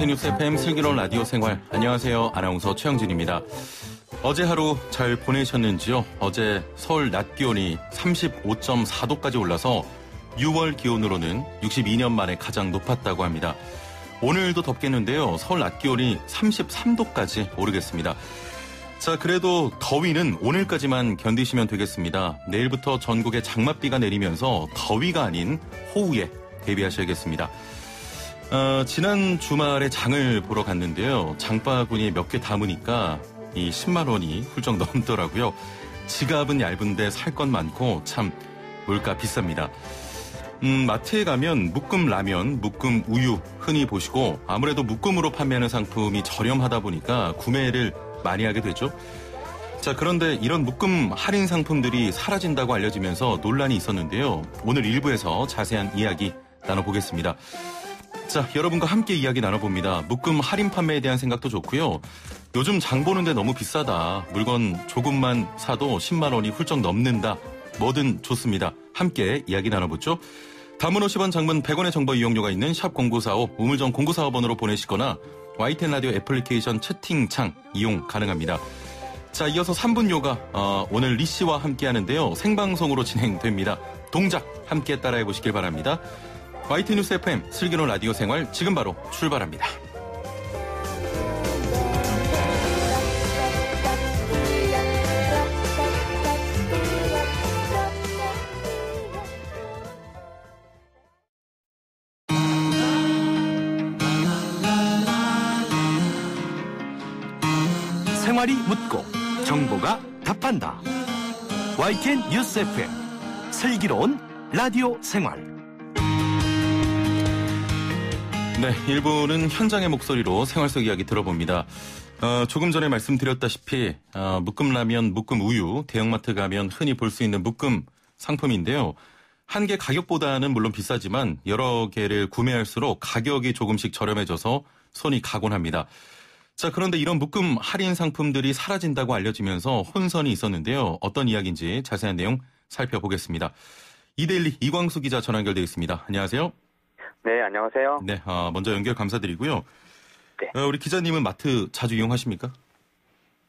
YTN 뉴스 FM 슬기로운 라디오 생활. 안녕하세요. 아나운서 최영진입니다. 어제 하루 잘 보내셨는지요? 어제 서울 낮 기온이 35.4도까지 올라서 6월 기온으로는 62년 만에 가장 높았다고 합니다. 오늘도 덥겠는데요. 서울 낮 기온이 33도까지 오르겠습니다. 자, 그래도 더위는 오늘까지만 견디시면 되겠습니다. 내일부터 전국에 장맛비가 내리면서 더위가 아닌 호우에 대비하셔야겠습니다. 지난 주말에 장을 보러 갔는데요. 장바구니에 몇 개 담으니까 이 10만 원이 훌쩍 넘더라고요. 지갑은 얇은데 살 건 많고 참 물가 비쌉니다. 마트에 가면 묶음 라면, 묶음 우유 흔히 보시고 아무래도 묶음으로 판매하는 상품이 저렴하다 보니까 구매를 많이 하게 되죠. 자, 그런데 이런 묶음 할인 상품들이 사라진다고 알려지면서 논란이 있었는데요. 오늘 1부에서 자세한 이야기 나눠보겠습니다. 자, 여러분과 함께 이야기 나눠봅니다. 묶음 할인 판매에 대한 생각도 좋고요. 요즘 장 보는데 너무 비싸다. 물건 조금만 사도 10만 원이 훌쩍 넘는다. 뭐든 좋습니다. 함께 이야기 나눠보죠. 단문 50원, 장문 100원의 정보 이용료가 있는 샵 0945, 우물정 0945번으로 보내시거나 YTN 라디오 애플리케이션 채팅창 이용 가능합니다. 자, 이어서 3분 요가 오늘 리 씨와 함께 하는데요. 생방송으로 진행됩니다. 동작 함께 따라해 보시길 바랍니다. YTN 뉴스 FM 슬기로운 라디오 생활 지금 바로 출발합니다. 생활이 묻고 정보가 답한다. YTN 뉴스 FM 슬기로운 라디오 생활. 네, 1부는 현장의 목소리로 생활 속 이야기 들어봅니다. 조금 전에 말씀드렸다시피 묶음 라면, 묶음 우유, 대형마트 가면 흔히 볼 수 있는 묶음 상품인데요. 한 개 가격보다는 물론 비싸지만 여러 개를 구매할수록 가격이 조금씩 저렴해져서 손이 가곤 합니다. 자, 그런데 이런 묶음 할인 상품들이 사라진다고 알려지면서 혼선이 있었는데요. 어떤 이야기인지 자세한 내용 살펴보겠습니다. 이데일리 이광수 기자 전화 연결되어 있습니다. 안녕하세요. 네, 안녕하세요. 네, 먼저 연결 감사드리고요. 네. 우리 기자님은 마트 자주 이용하십니까?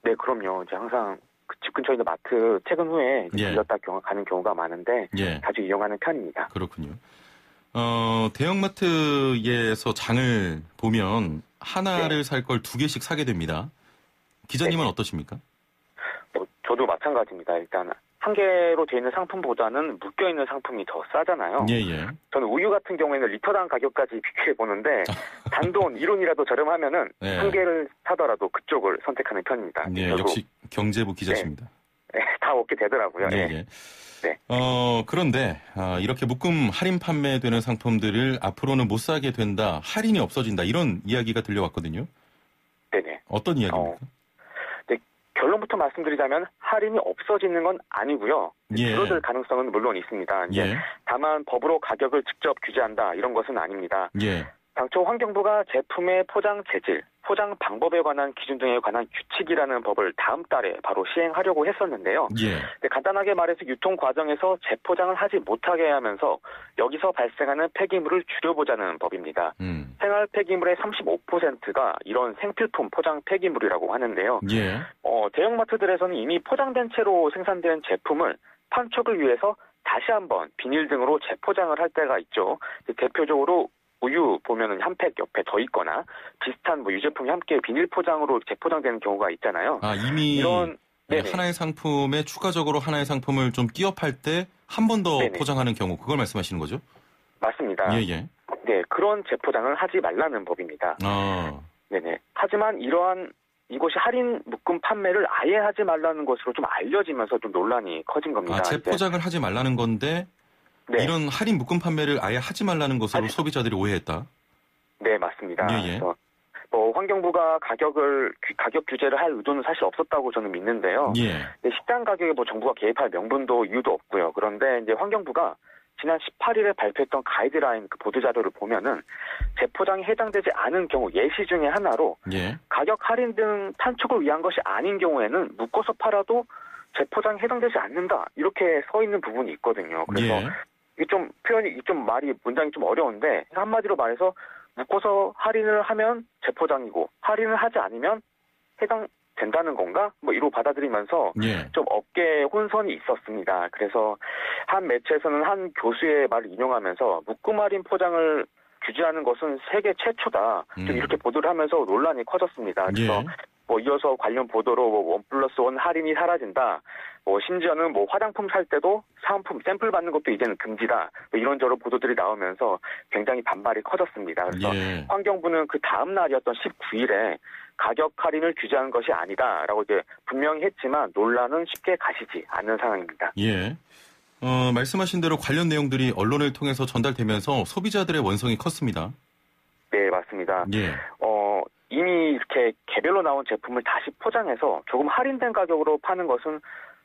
네, 그럼요. 이제 항상 집 근처에 있는 마트 퇴근 후에 예. 들렀다 가는 경우가 많은데 예. 자주 이용하는 편입니다. 그렇군요. 대형마트에서 장을 보면 하나를 네. 살 걸 두 개씩 사게 됩니다. 기자님은 네. 어떠십니까? 저도 마찬가지입니다. 일단 한 개로 되어 있는 상품보다는 묶여있는 상품이 더 싸잖아요. 예, 예. 저는 우유 같은 경우에는 리터당 가격까지 비교해보는데 단돈 1원이라도 저렴하면은 네. 한 개를 사더라도 그쪽을 선택하는 편입니다. 네, 역시 경제부 기자십니다. 네, 다 얻게 되더라고요. 예, 네. 예. 네. 그런데 이렇게 묶음 할인 판매되는 상품들을 앞으로는 못 사게 된다, 할인이 없어진다 이런 이야기가 들려왔거든요. 네네. 어떤 이야기입니까? 결론부터 말씀드리자면 할인이 없어지는 건 아니고요. 예. 줄어들 가능성은 물론 있습니다. 이제 예. 다만 법으로 가격을 직접 규제한다 이런 것은 아닙니다. 예. 당초 환경부가 제품의 포장 재질, 포장 방법에 관한 기준 등에 관한 규칙이라는 법을 다음 달에 바로 시행하려고 했었는데요. 예. 근데 간단하게 말해서 유통 과정에서 재포장을 하지 못하게 하면서 여기서 발생하는 폐기물을 줄여보자는 법입니다. 생활 폐기물의 35%가 이런 생필품 포장 폐기물이라고 하는데요. 예. 대형마트들에서는 이미 포장된 채로 생산된 제품을 판촉을 위해서 다시 한번 비닐 등으로 재포장을 할 때가 있죠. 대표적으로 우유 보면은 한 팩 옆에 더 있거나 비슷한 유제품이 함께 비닐 포장으로 재포장되는 경우가 있잖아요. 이미 이런 하나의 상품에 추가적으로 하나의 상품을 좀 끼업할 때 한 번 더 포장하는 경우, 그걸 말씀하시는 거죠? 맞습니다. 예, 예. 네, 그런 재포장을 하지 말라는 법입니다. 네네. 하지만 이것이 할인 묶음 판매를 아예 하지 말라는 것으로 좀 알려지면서 좀 논란이 커진 겁니다. 재포장을 하지 말라는 건데 네. 이런 할인 묶음 판매를 아예 하지 말라는 것으로 소비자들이 오해했다. 네, 맞습니다. 예, 예. 그래서 환경부가 가격 규제를 할 의도는 사실 없었다고 저는 믿는데요. 예. 식단 가격에 정부가 개입할 명분도 이유도 없고요. 그런데 이제 환경부가 지난 18일에 발표했던 가이드라인 보도 자료를 보면은 재포장이 해당되지 않은 경우 예시 중에 하나로 예. 가격 할인 등 판촉을 위한 것이 아닌 경우에는 묶어서 팔아도 재포장이 해당되지 않는다 이렇게 서 있는 부분이 있거든요. 그래서 예. 이게 좀 문장이 좀 어려운데 한마디로 말해서 묶어서 할인을 하면 재포장이고 할인을 하지 않으면 해당된다는 건가? 뭐 이로 받아들이면서 예. 좀 업계에 혼선이 있었습니다. 그래서 한 매체에서는 한 교수의 말을 인용하면서 묶음 할인 포장을 규제하는 것은 세계 최초다. 좀 이렇게 보도를 하면서 논란이 커졌습니다. 그래서 예. 뭐 이어서 관련 보도로 뭐 1+1 할인이 사라진다. 뭐 심지어는 뭐 화장품 살 때도 사은품 샘플 받는 것도 이제는 금지다. 뭐 이런저런 보도들이 나오면서 굉장히 반발이 커졌습니다. 그래서 예. 환경부는 그 다음 날이었던 19일에 가격 할인을 규제한 것이 아니다라고 이제 분명히 했지만 논란은 쉽게 가시지 않는 상황입니다. 예. 말씀하신 대로 관련 내용들이 언론을 통해서 전달되면서 소비자들의 원성이 컸습니다. 네, 맞습니다. 예. 이미 이렇게 개별로 나온 제품을 다시 포장해서 조금 할인된 가격으로 파는 것은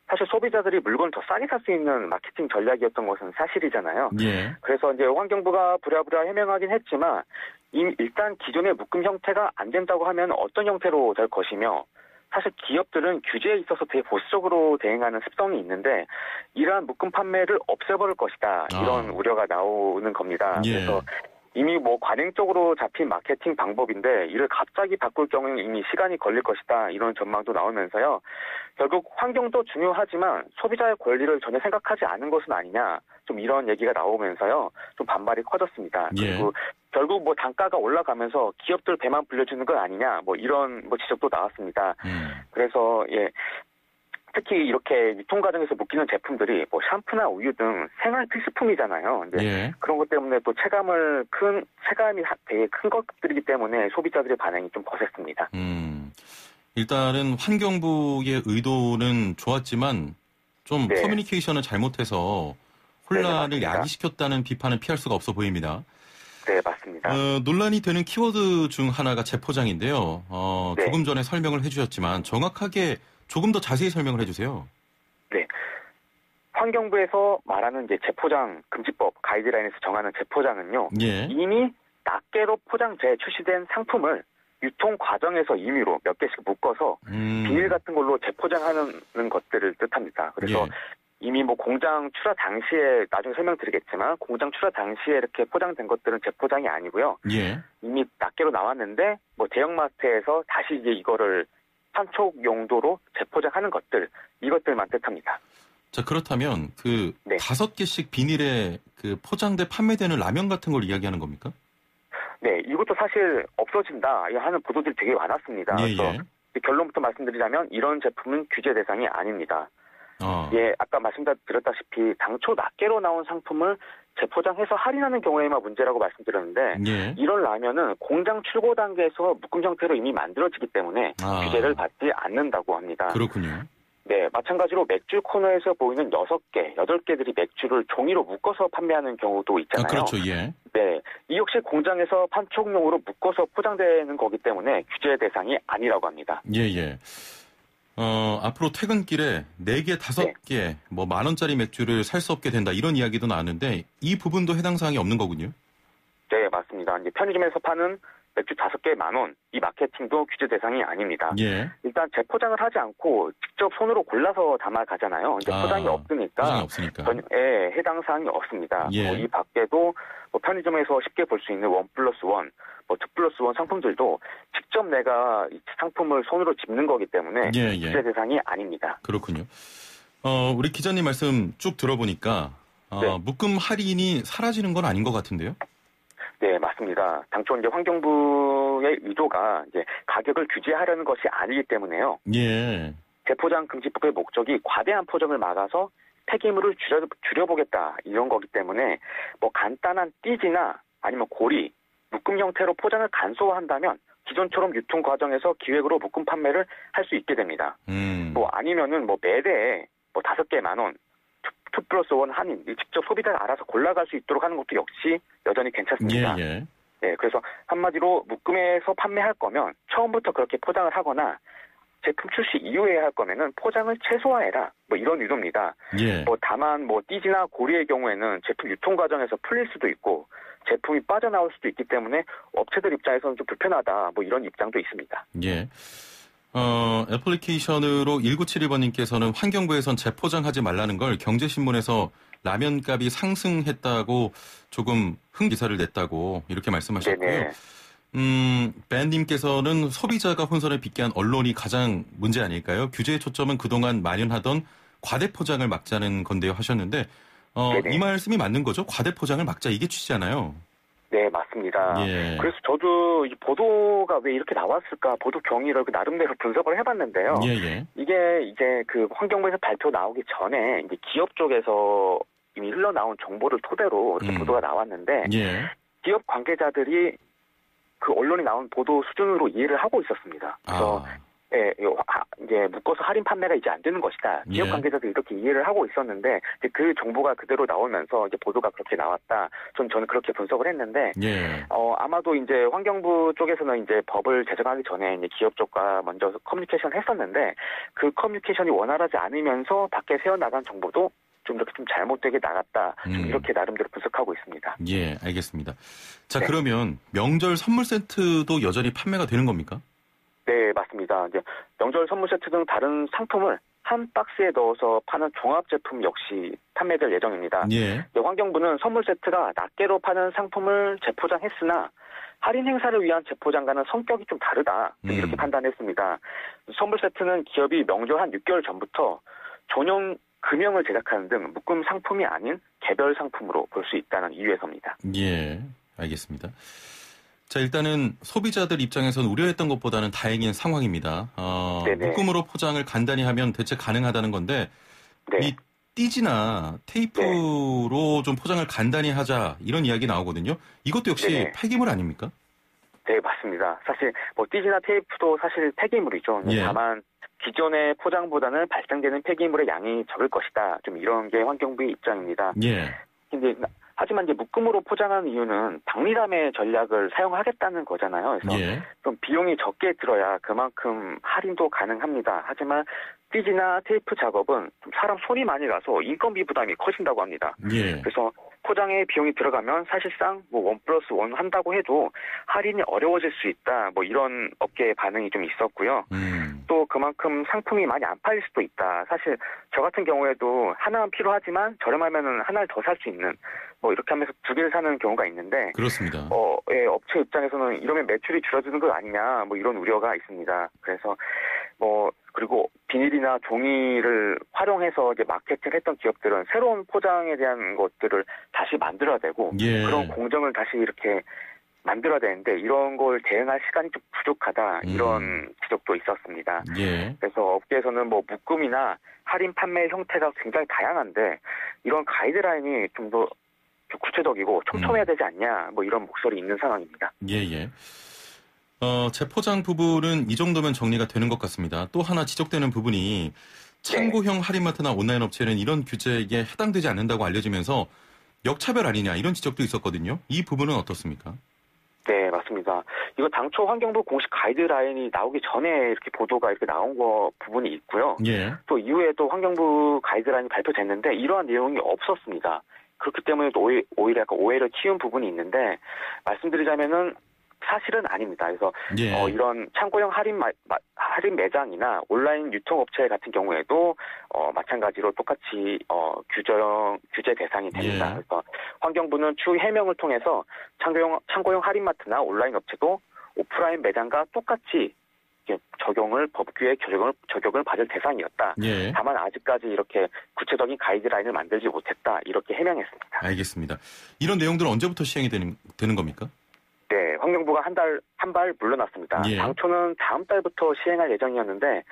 사실 소비자들이 물건을 더 싸게 살 수 있는 마케팅 전략이었던 것은 사실이잖아요. 예. 그래서 이제 환경부가 부랴부랴 해명하긴 했지만 일단 기존의 묶음 형태가 안 된다고 하면 어떤 형태로 될 것이며 사실 기업들은 규제에 있어서 되게 보수적으로 대응하는 습성이 있는데 이러한 묶음 판매를 없애버릴 것이다. 이런 우려가 나오는 겁니다. 예. 그래서 이미 뭐 관행적으로 잡힌 마케팅 방법인데 이를 갑자기 바꿀 경우에는 이미 시간이 걸릴 것이다. 이런 전망도 나오면서요. 결국 환경도 중요하지만 소비자의 권리를 전혀 생각하지 않은 것은 아니냐. 좀 이런 얘기가 나오면서요. 좀 반발이 커졌습니다. 예. 그리고 결국 뭐 단가가 올라가면서 기업들 배만 불려주는 건 아니냐. 뭐 이런 뭐 지적도 나왔습니다. 그래서 특히 이렇게 유통 과정에서 묶이는 제품들이 뭐 샴푸나 우유 등 생활 필수품이잖아요. 근데 예. 그런 것 때문에 또 체감이 되게 큰 것들이기 때문에 소비자들의 반응이 좀 거셌습니다. 일단은 환경부의 의도는 좋았지만 좀 네. 커뮤니케이션을 잘못해서 혼란을 네, 맞습니다. 야기시켰다는 비판은 피할 수가 없어 보입니다. 네, 맞습니다. 논란이 되는 키워드 중 하나가 재포장인데요. 네. 조금 전에 설명을 해주셨지만 정확하게 조금 더 자세히 설명을 해주세요. 네. 환경부에서 말하는 이제 재포장 금지법 가이드라인에서 정하는 재포장은요. 예. 이미 낱개로 포장재 출시된 상품을 유통 과정에서 임의로 몇 개씩 묶어서 비닐 같은 걸로 재포장하는 것들을 뜻합니다. 그래서 예. 이미 뭐 공장 출하 당시에 나중에 설명드리겠지만 공장 출하 당시에 이렇게 포장된 것들은 재포장이 아니고요. 예. 이미 낱개로 나왔는데 뭐 대형마트에서 다시 이제 이거를 판촉 용도로 재포장하는 것들 이것들만 뜻합니다. 자, 그렇다면 네. 5개씩 비닐에 포장돼 판매되는 라면 같은 걸 이야기하는 겁니까? 네, 이것도 사실 없어진다 하는 보도들이 되게 많았습니다. 예, 그래서 결론부터 말씀드리자면 이런 제품은 규제 대상이 아닙니다. 아까 말씀드렸다시피 당초 낱개로 나온 상품을 재포장해서 할인하는 경우에만 문제라고 말씀드렸는데 예. 이런 라면은 공장 출고 단계에서 묶음 형태로 이미 만들어지기 때문에 규제를 받지 않는다고 합니다. 그렇군요. 네, 마찬가지로 맥주 코너에서 보이는 6개, 8개들이 맥주를 종이로 묶어서 판매하는 경우도 있잖아요. 그렇죠. 예. 네, 이 역시 공장에서 판촉용으로 묶어서 포장되는 거기 때문에 규제 대상이 아니라고 합니다. 예. 앞으로 퇴근길에 4개, 5개, 뭐 10,000원짜리 맥주를 살 수 없게 된다 이런 이야기도 나왔는데 이 부분도 해당 사항이 없는 거군요. 네, 맞습니다. 이제 편의점에서 파는 맥주 5개에 10,000원, 이 마케팅도 규제 대상이 아닙니다. 예. 일단 재포장을 하지 않고 직접 손으로 골라서 담아 가잖아요. 이제 포장이 없으니까 해당 사항이 없습니다. 예. 이 밖에도 뭐 편의점에서 쉽게 볼 수 있는 1+1, 뭐 2+1 상품들도 직접 내가 이 상품을 손으로 집는 거기 때문에 규제 대상이 아닙니다. 그렇군요. 우리 기자님 말씀 쭉 들어보니까 묶음 할인이 사라지는 건 아닌 것 같은데요? 네, 맞습니다. 당초 이제 환경부의 의도가 이제 가격을 규제하려는 것이 아니기 때문에요. 예. 재포장 금지법의 목적이 과대한 포장을 막아서 폐기물을 줄여보겠다 이런 거기 때문에 뭐 간단한 띠지나 아니면 고리, 묶음 형태로 포장을 간소화한다면 기존처럼 유통 과정에서 기획으로 묶음 판매를 할 수 있게 됩니다. 뭐 아니면은 뭐 매대에 뭐 5개 10,000원, 2+1 할인, 직접 소비자가 알아서 골라갈 수 있도록 하는 것도 역시 여전히 괜찮습니다. 예. 네, 그래서 한마디로 묶음에서 판매할 거면 처음부터 그렇게 포장을 하거나 제품 출시 이후에 할 거면은 포장을 최소화해라. 뭐 이런 의도입니다. 예. 뭐 다만 뭐 띠지나 고리의 경우에는 제품 유통 과정에서 풀릴 수도 있고 제품이 빠져나올 수도 있기 때문에 업체들 입장에서는 좀 불편하다. 뭐 이런 입장도 있습니다. 예. 애플리케이션으로 1971번님께서는 환경부에선 재포장하지 말라는 걸 경제신문에서 라면값이 상승했다고 조금 기사를 냈다고 이렇게 말씀하셨고요. 네네. 밴님께서는 소비자가 혼선을 빚게 한 언론이 가장 문제 아닐까요? 규제의 초점은 그동안 만연하던 과대포장을 막자는 건데요 하셨는데 이 말씀이 맞는 거죠? 과대포장을 막자 이게 취지잖아요. 네, 맞습니다. 예. 그래서 저도 이 보도가 왜 이렇게 나왔을까 보도 경위를 나름대로 분석을 해봤는데요. 예. 이게 이제 그 환경부에서 발표 나오기 전에 이제 기업 쪽에서 이미 흘러나온 정보를 토대로 이렇게 보도가 나왔는데 예. 기업 관계자들이 그 언론이 나온 보도 수준으로 이해를 하고 있었습니다. 그래서 예, 이제 묶어서 할인 판매가 이제 안 되는 것이다. 기업 관계자들이 이렇게 이해를 하고 있었는데 이제 그 정보가 그대로 나오면서 이제 보도가 그렇게 나왔다. 저는 그렇게 분석을 했는데 아마도 이제 환경부 쪽에서는 이제 법을 제정하기 전에 이제 기업 쪽과 먼저 커뮤니케이션 했었는데 그 커뮤니케이션이 원활하지 않으면서 밖에 새어나간 정보도 좀 이렇게 좀 잘못되게 나갔다. 좀 이렇게 나름대로 분석하고 있습니다. 예, 알겠습니다. 자, 그러면 명절 선물 세트도 여전히 판매가 되는 겁니까? 네, 맞습니다. 이제 명절 선물 세트 등 다른 상품을 한 박스에 넣어서 파는 종합 제품 역시 판매될 예정입니다. 예. 환경부는 선물 세트가 낱개로 파는 상품을 재포장했으나 할인 행사를 위한 재포장과는 성격이 좀 다르다. 이렇게 판단했습니다. 선물 세트는 기업이 명절 한 6개월 전부터 전용 금형을 제작하는 등 묶음 상품이 아닌 개별 상품으로 볼 수 있다는 이유에서입니다. 예, 알겠습니다. 자, 일단은 소비자들 입장에서는 우려했던 것보다는 다행인 상황입니다. 묶음으로 포장을 간단히 하면 대체 가능하다는 건데 이 띠지나 테이프로 좀 포장을 간단히 하자 이런 이야기 나오거든요. 이것도 역시 폐기물 아닙니까? 네, 맞습니다. 사실 띠지나 테이프도 사실 폐기물이죠. 다만 기존의 포장보다는 발생되는 폐기물의 양이 적을 것이다. 좀 이런 게 환경부의 입장입니다. 근데 하지만 이제 묶음으로 포장하는 이유는 박리담의 전략을 사용하겠다는 거잖아요. 그래서 좀 비용이 적게 들어야 그만큼 할인도 가능합니다. 하지만 띠지나 테이프 작업은 좀 사람 손이 많이 가서 인건비 부담이 커진다고 합니다. 그래서 포장에 비용이 들어가면 사실상 1+1 한다고 해도 할인이 어려워질 수 있다. 이런 업계의 반응이 좀 있었고요. 또 그만큼 상품이 많이 안 팔릴 수도 있다. 사실 저 같은 경우에도 하나만 필요하지만 저렴하면은 하나를 더 살 수 있는 이렇게 하면서 두 개를 사는 경우가 있는데 그렇습니다. 업체 입장에서는 이러면 매출이 줄어드는 것 아니냐 이런 우려가 있습니다. 그래서 그리고 비닐이나 종이를 활용해서 이제 마케팅했던 기업들은 새로운 포장에 대한 것들을 다시 만들어야 되고 그런 공정을 다시 이렇게 만들어야 되는데 이런 걸 대응할 시간이 좀 부족하다 이런 지적도 있었습니다. 그래서 업계에서는 묶음이나 할인 판매 형태가 굉장히 다양한데 이런 가이드라인이 좀 더 구체적이고 촘촘해야 되지 않냐 이런 목소리 있는 상황입니다. 재포장 부분은 이 정도면 정리가 되는 것 같습니다. 또 하나 지적되는 부분이 창고형 할인마트나 온라인 업체는 이런 규제에 해당되지 않는다고 알려지면서 역차별 아니냐 이런 지적도 있었거든요. 이 부분은 어떻습니까? 네, 맞습니다. 이거 당초 환경부 공식 가이드라인이 나오기 전에 이렇게 보도가 이렇게 나온 부분이 있고요. 또 이후에 또 환경부 가이드라인이 발표됐는데 이러한 내용이 없었습니다. 그렇기 때문에 오히려 약간 오해를 키운 부분이 있는데 말씀드리자면은 사실은 아닙니다. 그래서 이런 창고형 할인 매장이나 온라인 유통업체 같은 경우에도 마찬가지로 똑같이 규제 대상이 됩니다. 그래서 환경부는 추후 해명을 통해서 창고형 할인마트나 온라인 업체도 오프라인 매장과 똑같이 법규에 적용을 받을 대상이었다. 다만 아직까지 이렇게 구체적인 가이드라인을 만들지 못했다. 이렇게 해명했습니다. 알겠습니다. 이런 내용들은 언제부터 시행이 되는 겁니까? 네, 환경부가 한 발 물러났습니다. 당초는 다음 달부터 시행할 예정이었는데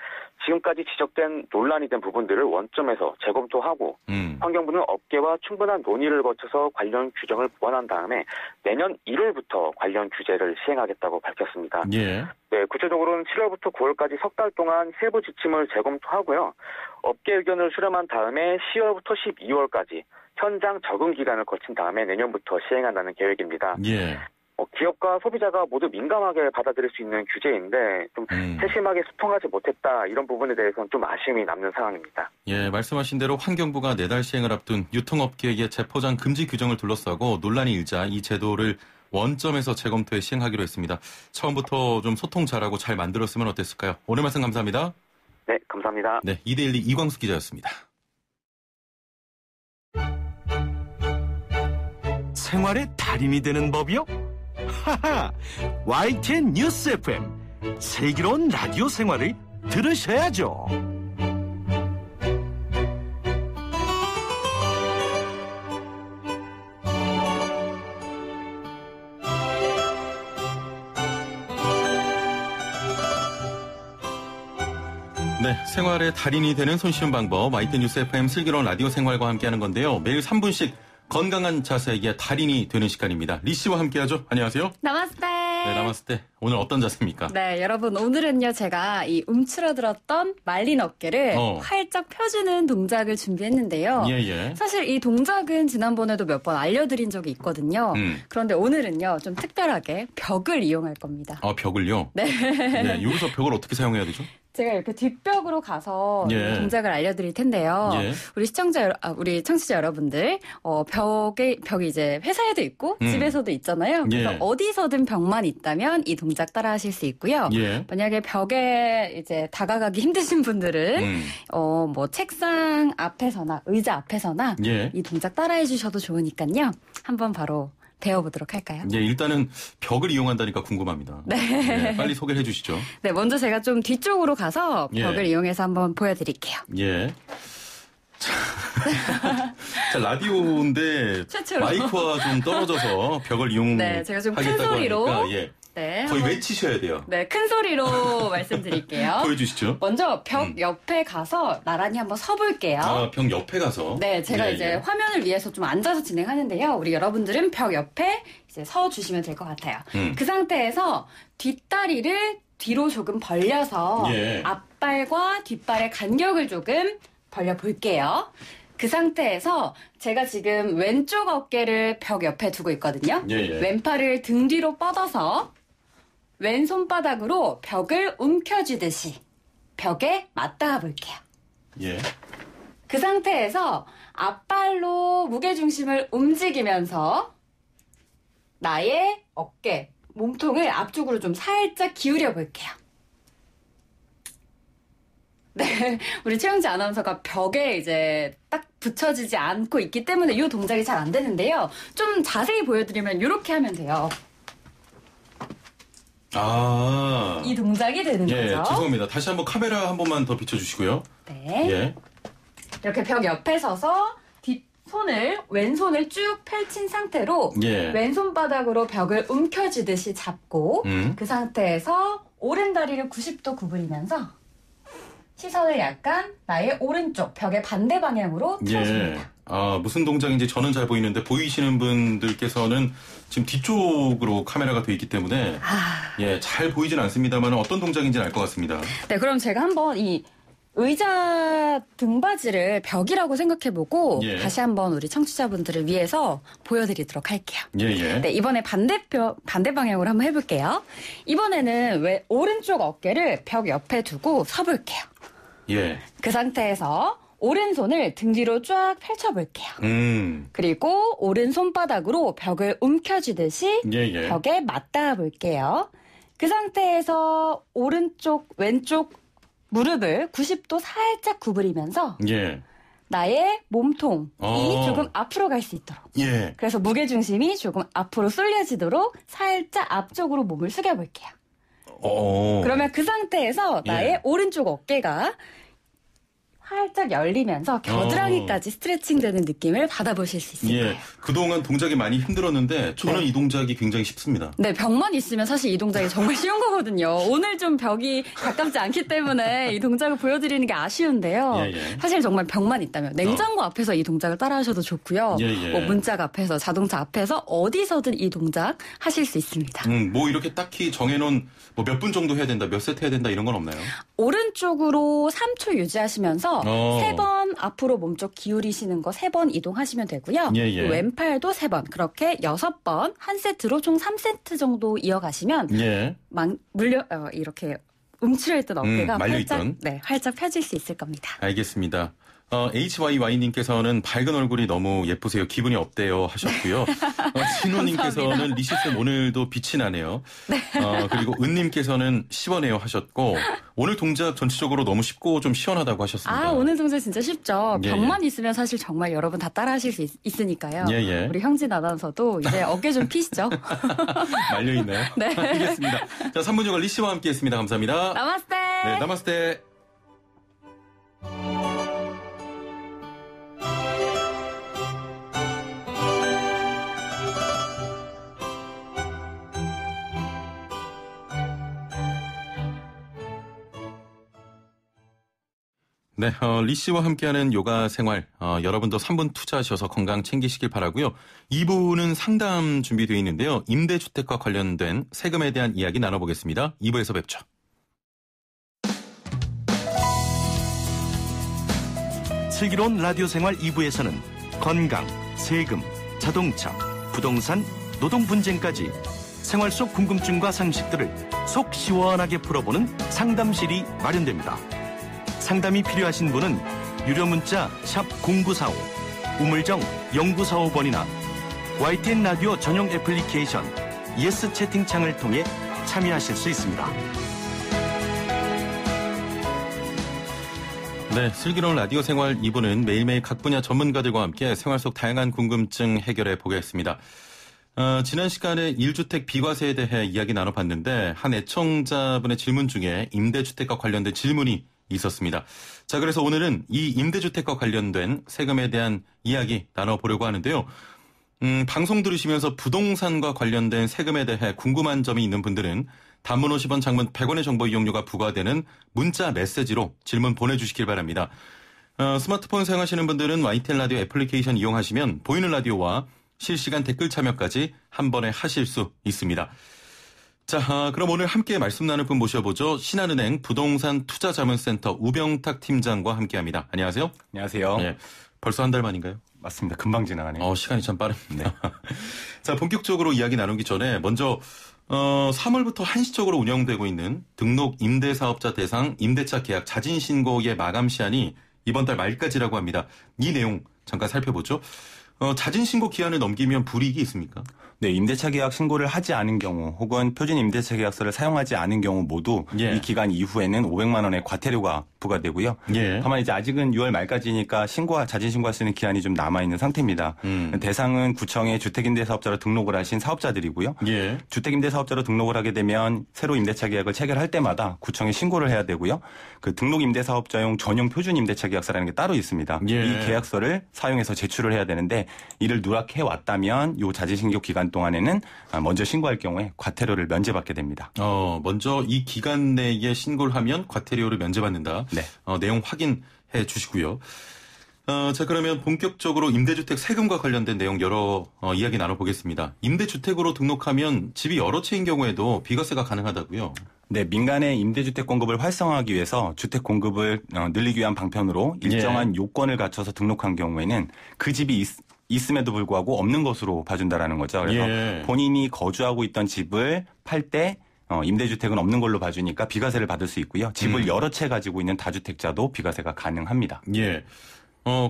지금까지 지적된 논란이 된 부분들을 원점에서 재검토하고 환경부는 업계와 충분한 논의를 거쳐서 관련 규정을 보완한 다음에 내년 1월부터 관련 규제를 시행하겠다고 밝혔습니다. 네, 구체적으로는 7월부터 9월까지 석 달 동안 세부 지침을 재검토하고요. 업계 의견을 수렴한 다음에 10월부터 12월까지 현장 적응 기간을 거친 다음에 내년부터 시행한다는 계획입니다. 기업과 소비자가 모두 민감하게 받아들일 수 있는 규제인데 좀 세심하게 소통하지 못했다 이런 부분에 대해서는 좀 아쉬움이 남는 상황입니다. 말씀하신 대로 환경부가 내달 시행을 앞둔 유통업계의 재포장 금지 규정을 둘러싸고 논란이 일자 이 제도를 원점에서 재검토에 시행하기로 했습니다. 처음부터 좀 소통 잘하고 잘 만들었으면 어땠을까요? 오늘 말씀 감사합니다. 네, 감사합니다. 네, 이데일리 이광수 기자였습니다. 생활의 달인이 되는 법이요? 하하! YTN 뉴스 FM 슬기로운 라디오 생활을 들으셔야죠. 네, 생활의 달인이 되는 손쉬운 방법 YTN 뉴스 FM 슬기로운 라디오 생활과 함께하는 건데요. 매일 3분씩 건강한 자세에게 달인이 되는 시간입니다. 리 씨와 함께하죠. 안녕하세요. 나마스테. 네, 나마스테. 오늘 어떤 자세입니까? 네, 여러분 오늘은요 제가 이 움츠러들었던 말린 어깨를 활짝 펴주는 동작을 준비했는데요. 예. 사실 이 동작은 지난번에도 몇 번 알려드린 적이 있거든요. 그런데 오늘은요 좀 특별하게 벽을 이용할 겁니다. 아, 벽을요? 네. 네, 여기서 벽을 어떻게 사용해야 되죠? 제가 이렇게 뒷벽으로 가서 예. 이 동작을 알려드릴 텐데요. 예. 우리 청취자 여러분들, 벽이 이제 회사에도 있고 집에서도 있잖아요. 그래서 예. 어디서든 벽만 있다면 이 동작 따라 하실 수 있고요. 예. 만약에 벽에 이제 다가가기 힘드신 분들은, 뭐 책상 앞에서나 의자 앞에서나 예. 이 동작 따라 해주셔도 좋으니까요. 한번 바로 배워보도록 할까요? 예, 일단은 벽을 이용한다니까 궁금합니다. 네, 빨리 소개를 해주시죠. 네, 먼저 제가 좀 뒤쪽으로 가서 벽을 예. 이용해서 한번 보여드릴게요. 예. 자, 라디오인데 최초로. 마이크와 좀 떨어져서 벽을 네, 제가 좀 큰 이용하겠다고 소리로. 하니까 예. 네, 거의 한번- 외치셔야 돼요. 네, 큰 소리로 말씀드릴게요. 보여주시죠. 먼저 벽 옆에 가서 나란히 한번 서볼게요. 아, 벽 옆에 가서. 네, 제가 예, 이제 예. 화면을 위해서 좀 앉아서 진행하는데요. 우리 여러분들은 벽 옆에 이제 서 주시면 될 것 같아요. 그 상태에서 뒷다리를 뒤로 조금 벌려서 예. 앞발과 뒷발의 간격을 조금 벌려 볼게요. 그 상태에서 제가 지금 왼쪽 어깨를 벽 옆에 두고 있거든요. 예, 예. 왼팔을 등 뒤로 뻗어서 왼손바닥으로 벽을 움켜쥐듯이 벽에 맞닿아 볼게요. 예. 그 상태에서 앞발로 무게중심을 움직이면서 나의 어깨, 몸통을 앞쪽으로 좀 살짝 기울여 볼게요. 네, 우리 최영지 아나운서가 벽에 이제 딱 붙여지지 않고 있기 때문에 이 동작이 잘 안 되는데요. 좀 자세히 보여드리면 이렇게 하면 돼요. 아. 이 동작이 되는 예, 거죠. 죄송합니다. 다시 한번 카메라 한 번만 더 비춰주시고요. 네. 예. 이렇게 벽 옆에 서서 왼손을 쭉 펼친 상태로 예. 왼손바닥으로 벽을 움켜쥐듯이 잡고 그 상태에서 오른 다리를 90도 구부리면서 시선을 약간 나의 오른쪽 벽의 반대 방향으로 예. 틀어줍니다. 아, 무슨 동작인지 저는 잘 보이는데 보이시는 분들께서는 지금 뒤쪽으로 카메라가 돼 있기 때문에 예, 잘 보이진 않습니다만 어떤 동작인지는 알 것 같습니다. 네, 그럼 제가 한번 이 의자 등받이를 벽이라고 생각해보고 예. 다시 한번 우리 청취자분들을 위해서 보여드리도록 할게요. 예, 예. 네, 이번에 반대 방향으로 한번 해볼게요. 이번에는 오른쪽 어깨를 벽 옆에 두고 서볼게요. 예. 그 상태에서 오른손을 등 뒤로 쫙 펼쳐볼게요. 그리고 오른손바닥으로 벽을 움켜쥐듯이 예, 예. 벽에 맞닿아 볼게요. 그 상태에서 왼쪽 무릎을 90도 살짝 구부리면서 예. 나의 몸통이 조금 앞으로 갈 수 있도록. 예. 그래서 무게중심이 조금 앞으로 쏠려지도록 살짝 앞쪽으로 몸을 숙여볼게요. 그러면 그 상태에서 나의 오른쪽 어깨가 활짝 열리면서 겨드랑이까지 스트레칭되는 느낌을 받아보실 수 있습니다. 예. 그동안 동작이 많이 힘들었는데 저는 이 동작이 굉장히 쉽습니다. 네, 벽만 있으면 사실 이 동작이 정말 쉬운 거거든요. 오늘 좀 벽이 가깝지 않기 때문에 이 동작을 보여드리는 게 아쉬운데요. 예, 예. 사실 정말 벽만 있다면 냉장고 앞에서 이 동작을 따라하셔도 좋고요. 예, 예. 뭐 문짝 앞에서, 자동차 앞에서 어디서든 이 동작 하실 수 있습니다. 뭐 이렇게 딱히 정해놓은 뭐 몇 분 정도 해야 된다, 몇 세트 해야 된다 이런 건 없나요? 오른쪽으로 3초 유지하시면서 3번 앞으로 몸쪽 기울이시는 거 3번 이동하시면 되고요. 예, 예. 왼팔도 3번 그렇게 6번 한 세트로 총 3세트 정도 이어가시면 예. 이렇게 움츠려있던 어깨가 말려있던. 활짝 펴질 수 있을 겁니다. 알겠습니다. HYY님께서는 밝은 얼굴이 너무 예쁘세요. 기분이 업돼요 하셨고요. 신우님께서는 리시쌤 오늘도 빛이 나네요. 네. 그리고 은님께서는 시원해요 하셨고 오늘 동작 전체적으로 너무 쉽고 좀 시원하다고 하셨습니다. 오늘 동작 진짜 쉽죠. 예, 벽만 있으면 사실 정말 여러분 다 따라하실 수 있으니까요. 예. 우리 형진 아나운서도 이제 어깨 좀 피시죠. 말려있나요? 네. 알겠습니다. 자, 3분 정도 리씨와 함께했습니다. 감사합니다. 나마스테. 네, 나마스테. 네, 리 씨와 함께하는 요가 생활, 여러분도 3분 투자하셔서 건강 챙기시길 바라고요. 2부는 상담 준비되어 있는데요. 임대주택과 관련된 세금에 대한 이야기 나눠보겠습니다. 2부에서 뵙죠. 슬기로운 라디오 생활 2부에서는 건강, 세금, 자동차, 부동산, 노동 분쟁까지 생활 속 궁금증과 상식들을 속 시원하게 풀어보는 상담실이 마련됩니다. 상담이 필요하신 분은 유료 문자 샵 0945, 우물정 0945번이나 YTN 라디오 전용 애플리케이션 예스 채팅창을 통해 참여하실 수 있습니다. 네, 슬기로운 라디오 생활 2부는 매일매일 각 분야 전문가들과 함께 생활 속 다양한 궁금증 해결해 보겠습니다. 지난 시간에 1주택 비과세에 대해 이야기 나눠봤는데 한 애청자분의 질문 중에 임대주택과 관련된 질문이 있었습니다. 자, 그래서 오늘은 이 임대주택과 관련된 세금에 대한 이야기 나눠보려고 하는데요. 방송 들으시면서 부동산과 관련된 세금에 대해 궁금한 점이 있는 분들은 단문 50원, 장문 100원의 정보 이용료가 부과되는 문자 메시지로 질문 보내주시길 바랍니다. 스마트폰 사용하시는 분들은 YTN 라디오 애플리케이션 이용하시면 보이는 라디오와 실시간 댓글 참여까지 한 번에 하실 수 있습니다. 자, 그럼 오늘 함께 말씀 나눌 분 모셔보죠. 신한은행 부동산 투자자문센터 우병탁 팀장과 함께합니다. 안녕하세요. 안녕하세요. 네, 벌써 한 달 만인가요? 맞습니다. 금방 지나가네요. 시간이 참 빠릅니다. 네. 자, 본격적으로 이야기 나누기 전에 먼저 3월부터 한시적으로 운영되고 있는 등록 임대사업자 대상 임대차 계약 자진신고의 마감 시한이 이번 달 말까지라고 합니다. 이 내용 잠깐 살펴보죠. 자진신고 기한을 넘기면 불이익이 있습니까? 네, 임대차 계약 신고를 하지 않은 경우 혹은 표준 임대차 계약서를 사용하지 않은 경우 모두 이 기간 이후에는 500만 원의 과태료가 부과되고요. 다만 이제 아직은 6월 말까지니까 자진 신고할 수 있는 기한이 좀 남아 있는 상태입니다. 대상은 구청에 주택임대사업자로 등록을 하신 사업자들이고요. 주택임대사업자로 등록을 하게 되면 새로 임대차 계약을 체결할 때마다 구청에 신고를 해야 되고요. 그 등록임대사업자용 전용 표준 임대차 계약서라는 게 따로 있습니다. 이 계약서를 사용해서 제출을 해야 되는데 이를 누락해 왔다면 이 자진신고 기간 동안에는 먼저 신고할 경우에 과태료를 면제받게 됩니다. 먼저 이 기간 내에 신고를 하면 과태료를 면제받는다. 네. 내용 확인해 주시고요. 자, 그러면 본격적으로 임대주택 세금과 관련된 내용 여러 이야기 나눠보겠습니다. 임대주택으로 등록하면 집이 여러 채인 경우에도 비과세가 가능하다고요? 네, 민간의 임대주택 공급을 활성화하기 위해서 주택 공급을 늘리기 위한 방편으로 일정한 요건을 갖춰서 등록한 경우에는 그 집이 있음에도 불구하고 없는 것으로 봐준다라는 거죠. 그래서 본인이 거주하고 있던 집을 팔 때 임대주택은 없는 걸로 봐주니까 비과세를 받을 수 있고요. 집을 여러 채 가지고 있는 다주택자도 비과세가 가능합니다.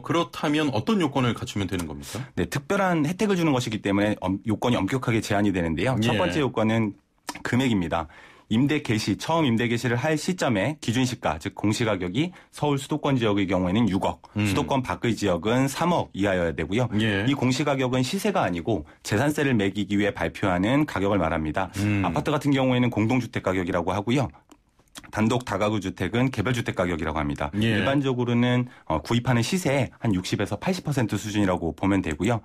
그렇다면 어떤 요건을 갖추면 되는 겁니까? 네, 특별한 혜택을 주는 것이기 때문에 요건이 엄격하게 제한이 되는데요. 첫 번째 요건은 금액입니다. 임대 개시, 처음 임대 개시를 할 시점에 기준시가, 즉 공시가격이 서울 수도권 지역의 경우에는 6억, 수도권 밖의 지역은 3억 이하여야 되고요. 이 공시가격은 시세가 아니고 재산세를 매기기 위해 발표하는 가격을 말합니다. 아파트 같은 경우에는 공동주택 가격이라고 하고요. 단독 다가구 주택은 개별주택 가격이라고 합니다. 일반적으로는 구입하는 시세의 한 60에서 80% 수준이라고 보면 되고요.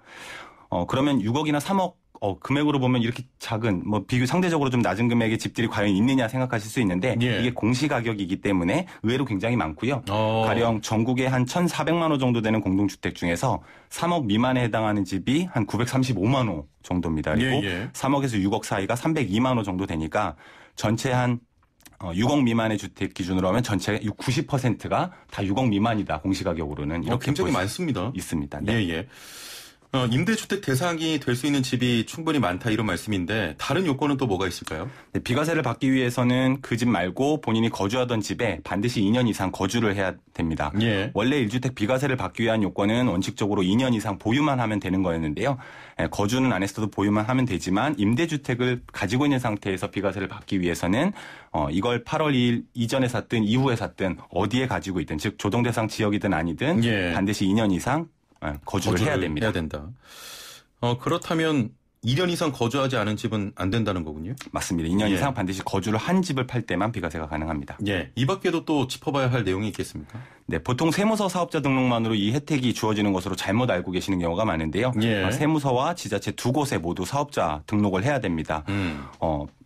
그러면 6억이나 3억 금액으로 보면 이렇게 작은, 비교 상대적으로 좀 낮은 금액의 집들이 과연 있느냐 생각하실 수 있는데 이게 공시가격이기 때문에 의외로 굉장히 많고요. 가령 전국에 한 1,400만 호 정도 되는 공동주택 중에서 3억 미만에 해당하는 집이 한 935만 호 정도입니다. 그리고 3억에서 6억 사이가 302만 호 정도 되니까 전체 한 6억 미만의 주택 기준으로 하면 전체 90%가 다 6억 미만이다. 공시가격으로는. 이렇게 굉장히 많습니다. 있습니다. 네. 임대주택 대상이 될 수 있는 집이 충분히 많다 이런 말씀인데 다른 요건은 또 뭐가 있을까요? 네, 비과세를 받기 위해서는 그 집 말고 본인이 거주하던 집에 반드시 2년 이상 거주를 해야 됩니다. 예. 원래 1주택 비과세를 받기 위한 요건은 원칙적으로 2년 이상 보유만 하면 되는 거였는데요. 거주는 안 했어도 보유만 하면 되지만 임대주택을 가지고 있는 상태에서 비과세를 받기 위해서는 이걸 8월 2일 이전에 샀든 이후에 샀든 어디에 가지고 있든 즉 조정대상 지역이든 아니든 예. 반드시 2년 이상 거주를 해야 됩니다. 해야 된다. 그렇다면 2년 이상 거주하지 않은 집은 안 된다는 거군요? 맞습니다. 2년 예. 이상 반드시 거주를 한 집을 팔 때만 비과세가 가능합니다. 예. 이 밖에도 또 짚어봐야 할 내용이 있겠습니까? 네, 보통 세무서 사업자 등록만으로 이 혜택이 주어지는 것으로 잘못 알고 계시는 경우가 많은데요. 예. 세무서와 지자체 두 곳에 모두 사업자 등록을 해야 됩니다.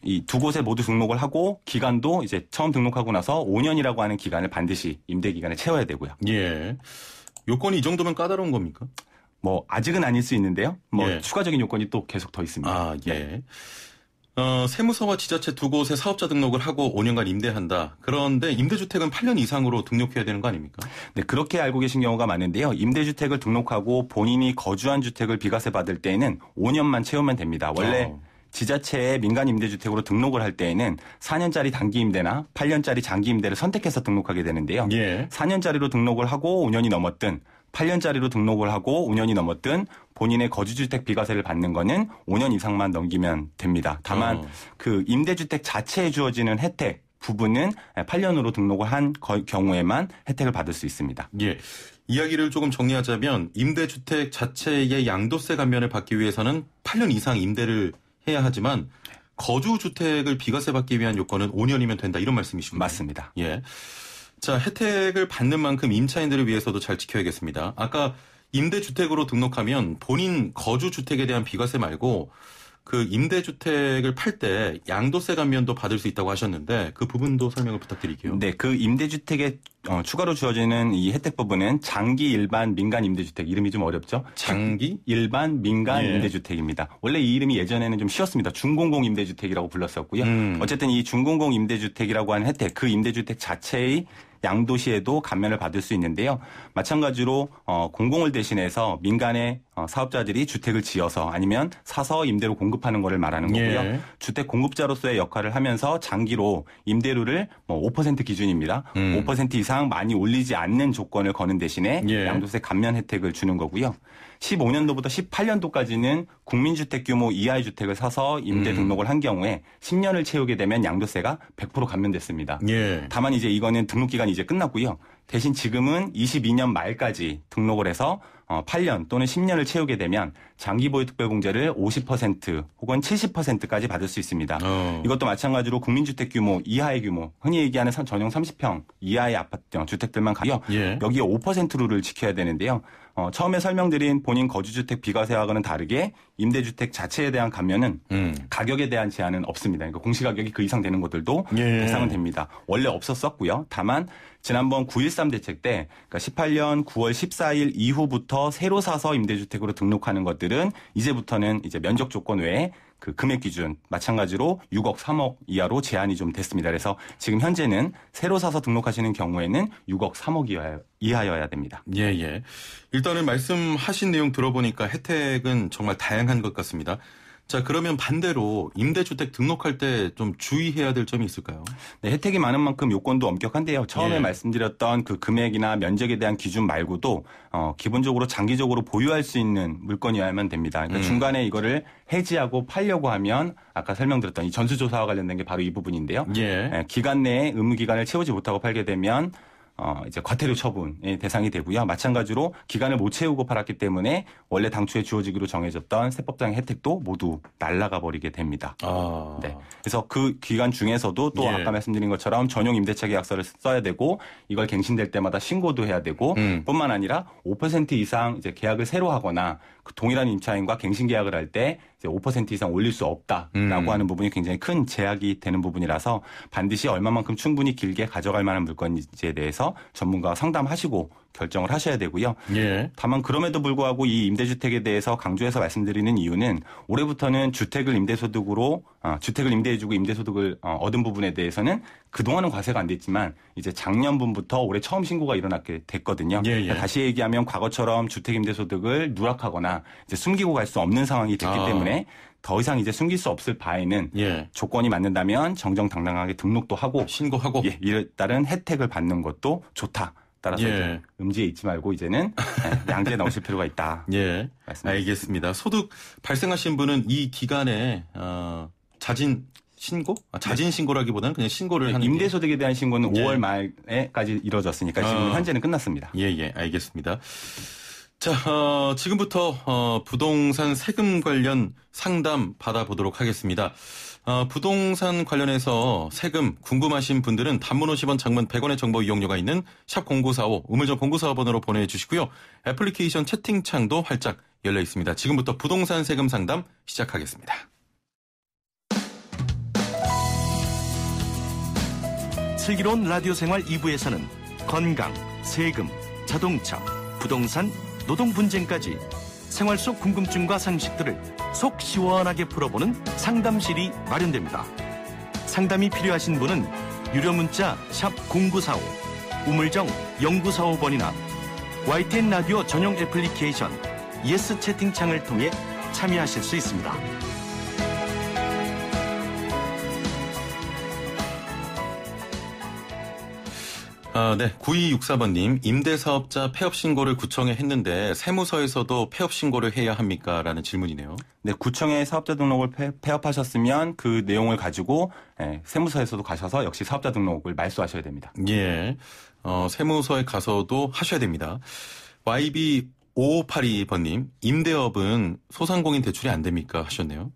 이 두 곳에 모두 등록을 하고 기간도 이제 처음 등록하고 나서 5년이라고 하는 기간을 반드시 임대 기간에 채워야 되고요. 예. 요건이 이 정도면 까다로운 겁니까? 아직은 아닐 수 있는데요. 예. 추가적인 요건이 또 계속 더 있습니다. 아, 예. 세무서와 지자체 두 곳에 사업자 등록을 하고 5년간 임대한다. 그런데 임대주택은 8년 이상으로 등록해야 되는 거 아닙니까? 네, 그렇게 알고 계신 경우가 많은데요. 임대주택을 등록하고 본인이 거주한 주택을 비과세 받을 때에는 5년만 채우면 됩니다. 원래 지자체의 민간 임대주택으로 등록을 할 때에는 4년짜리 단기 임대나 8년짜리 장기 임대를 선택해서 등록하게 되는데요. 예. 4년짜리로 등록을 하고 5년이 넘었든 8년짜리로 등록을 하고 5년이 넘었든 본인의 거주주택 비과세를 받는 거는 5년 이상만 넘기면 됩니다. 다만 그 임대주택 자체에 주어지는 혜택 부분은 8년으로 등록을 한 경우에만 혜택을 받을 수 있습니다. 예. 이야기를 조금 정리하자면 임대주택 자체의 양도세 감면을 받기 위해서는 8년 이상 임대를 해야 하지만 거주주택을 비과세 받기 위한 요건은 5년이면 된다 이런 말씀이시군요. 맞습니다. 예. 자, 혜택을 받는 만큼 임차인들을 위해서도 잘 지켜야겠습니다. 아까 임대주택으로 등록하면 본인 거주주택에 대한 비과세 말고 그 임대주택을 팔 때 양도세 감면도 받을 수 있다고 하셨는데 그 부분도 설명을 부탁드릴게요. 네, 그 임대주택에 추가로 주어지는 이 혜택 부분은 장기 일반 민간 임대주택 이름이 좀 어렵죠? 장기 일반 민간 예. 임대주택입니다. 원래 이 이름이 예전에는 좀 쉬웠습니다. 중공공 임대주택이라고 불렀었고요. 어쨌든 이 중공공 임대주택이라고 하는 혜택, 그 임대주택 자체의 양도시에도 감면을 받을 수 있는데요. 마찬가지로 공공을 대신해서 민간의 사업자들이 주택을 지어서 아니면 사서 임대로 공급하는 것을 말하는 거고요. 예. 주택 공급자로서의 역할을 하면서 장기로 임대료를 5% 기준입니다. 5% 이상 많이 올리지 않는 조건을 거는 대신에 예. 양도세 감면 혜택을 주는 거고요. 15년도부터 18년도까지는 국민주택 규모 이하의 주택을 사서 임대 등록을 한 경우에 10년을 채우게 되면 양도세가 100% 감면됐습니다. 예. 다만 이제 이거는 등록 기간이 이제 끝났고요. 대신 지금은 22년 말까지 등록을 해서 8년 또는 10년을 채우게 되면 장기보유특별공제를 50% 혹은 70%까지 받을 수 있습니다. 이것도 마찬가지로 국민주택 규모 이하의 규모, 흔히 얘기하는 전용 30평 이하의 아파트 주택들만 가요. 예. 여기에 5%룰을 지켜야 되는데요. 처음에 설명드린 본인 거주주택 비과세와는 다르게 임대주택 자체에 대한 감면은 가격에 대한 제한은 없습니다. 그러니까 공시가격이 그 이상 되는 것들도 예. 대상은 됩니다. 원래 없었었고요. 다만 지난번 9.13 대책 때 그러니까 18년 9월 14일 이후부터 새로 사서 임대주택으로 등록하는 것들은 이제부터는 이제 면적 조건 외에 그 금액 기준 마찬가지로 6억, 3억 이하로 제한이 좀 됐습니다. 그래서 지금 현재는 새로 사서 등록하시는 경우에는 6억, 3억 이하여야 됩니다. 예, 예. 일단은 말씀하신 내용 들어보니까 혜택은 정말 다양한 것 같습니다. 자, 그러면 반대로 임대주택 등록할 때 좀 주의해야 될 점이 있을까요? 네, 혜택이 많은 만큼 요건도 엄격한데요. 처음에 예. 말씀드렸던 그 금액이나 면적에 대한 기준 말고도 기본적으로 장기적으로 보유할 수 있는 물건이어야만 됩니다. 그러니까 중간에 이거를 해지하고 팔려고 하면 아까 설명드렸던 이 전수조사와 관련된 게 바로 이 부분인데요. 예. 기간 내에 의무 기간을 채우지 못하고 팔게 되면 이제 과태료 처분의 대상이 되고요. 마찬가지로 기간을 못 채우고 팔았기 때문에 원래 당초에 주어지기로 정해졌던 세법상의 혜택도 모두 날아가 버리게 됩니다. 아. 네. 그래서 그 기간 중에서도 또 예. 아까 말씀드린 것처럼 전용 임대차 계약서를 써야 되고 이걸 갱신될 때마다 신고도 해야 되고 뿐만 아니라 5% 이상 이제 계약을 새로 하거나 그 동일한 임차인과 갱신 계약을 할 때 5% 이상 올릴 수 없다라고 하는 부분이 굉장히 큰 제약이 되는 부분이라서 반드시 얼마만큼 충분히 길게 가져갈 만한 물건인지에 대해서 전문가와 상담하시고 결정을 하셔야 되고요. 예. 다만 그럼에도 불구하고 이 임대주택에 대해서 강조해서 말씀드리는 이유는 올해부터는 주택을 임대해주고 임대소득을 얻은 부분에 대해서는 그동안은 과세가 안 됐지만 이제 작년분부터 올해 처음 신고가 일어나게 됐거든요. 예, 예. 그러니까 다시 얘기하면 과거처럼 주택 임대소득을 누락하거나 이제 숨기고 갈 수 없는 상황이 됐기 때문에 더 이상 이제 숨길 수 없을 바에는 예. 조건이 맞는다면 정정당당하게 등록도 하고 신고하고 이에 따른 혜택을 받는 것도 좋다. 따라서 예. 음지에 있지 말고 이제는 양지에 넣으실 필요가 있다. 예, 알겠습니다. 소득 발생하신 분은 이 기간에 자진 신고? 자진 신고라기보다는 그냥 신고를 하는 임대소득에 대한 신고는 예. 5월 말에까지 이루어졌으니까 지금 현재는 끝났습니다. 예, 알겠습니다. 자, 지금부터 부동산 세금 관련 상담 받아보도록 하겠습니다. 부동산 관련해서 세금 궁금하신 분들은 단문 50원, 장문 100원의 정보 이용료가 있는 샵 0945, 우물정 0945번으로 보내주시고요. 애플리케이션 채팅창도 활짝 열려 있습니다. 지금부터 부동산 세금 상담 시작하겠습니다. 슬기로운 라디오 생활 2부에서는 건강, 세금, 자동차, 부동산, 노동 분쟁까지 생활 속 궁금증과 상식들을 속 시원하게 풀어보는 상담실이 마련됩니다. 상담이 필요하신 분은 유료 문자 샵 0945, 우물정 0945번이나 YTN 라디오 전용 애플리케이션 예스 채팅창을 통해 참여하실 수 있습니다. 네. 9264번님, 임대사업자 폐업신고를 구청에 했는데 세무서에서도 폐업신고를 해야 합니까? 라는 질문이네요. 네, 구청에 사업자 등록을 폐업하셨으면 그 내용을 가지고 세무서에서도 가셔서 역시 사업자 등록을 말소하셔야 됩니다. 예. 세무서에 가서도 하셔야 됩니다. YB5582번님, 임대업은 소상공인 대출이 안 됩니까? 하셨네요.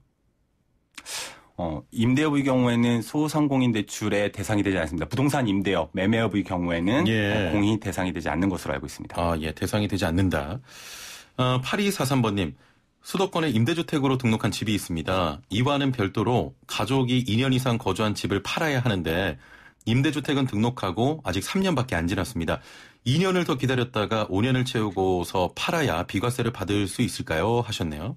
임대업의 경우에는 소상공인 대출의 대상이 되지 않습니다. 부동산 임대업, 매매업의 경우에는 예. 공인이 대상이 되지 않는 것으로 알고 있습니다. 예, 대상이 되지 않는다. 8243번님, 수도권에 임대주택으로 등록한 집이 있습니다. 이와는 별도로 가족이 2년 이상 거주한 집을 팔아야 하는데 임대주택은 등록하고 아직 3년밖에 안 지났습니다. 2년을 더 기다렸다가 5년을 채우고서 팔아야 비과세를 받을 수 있을까요? 하셨네요.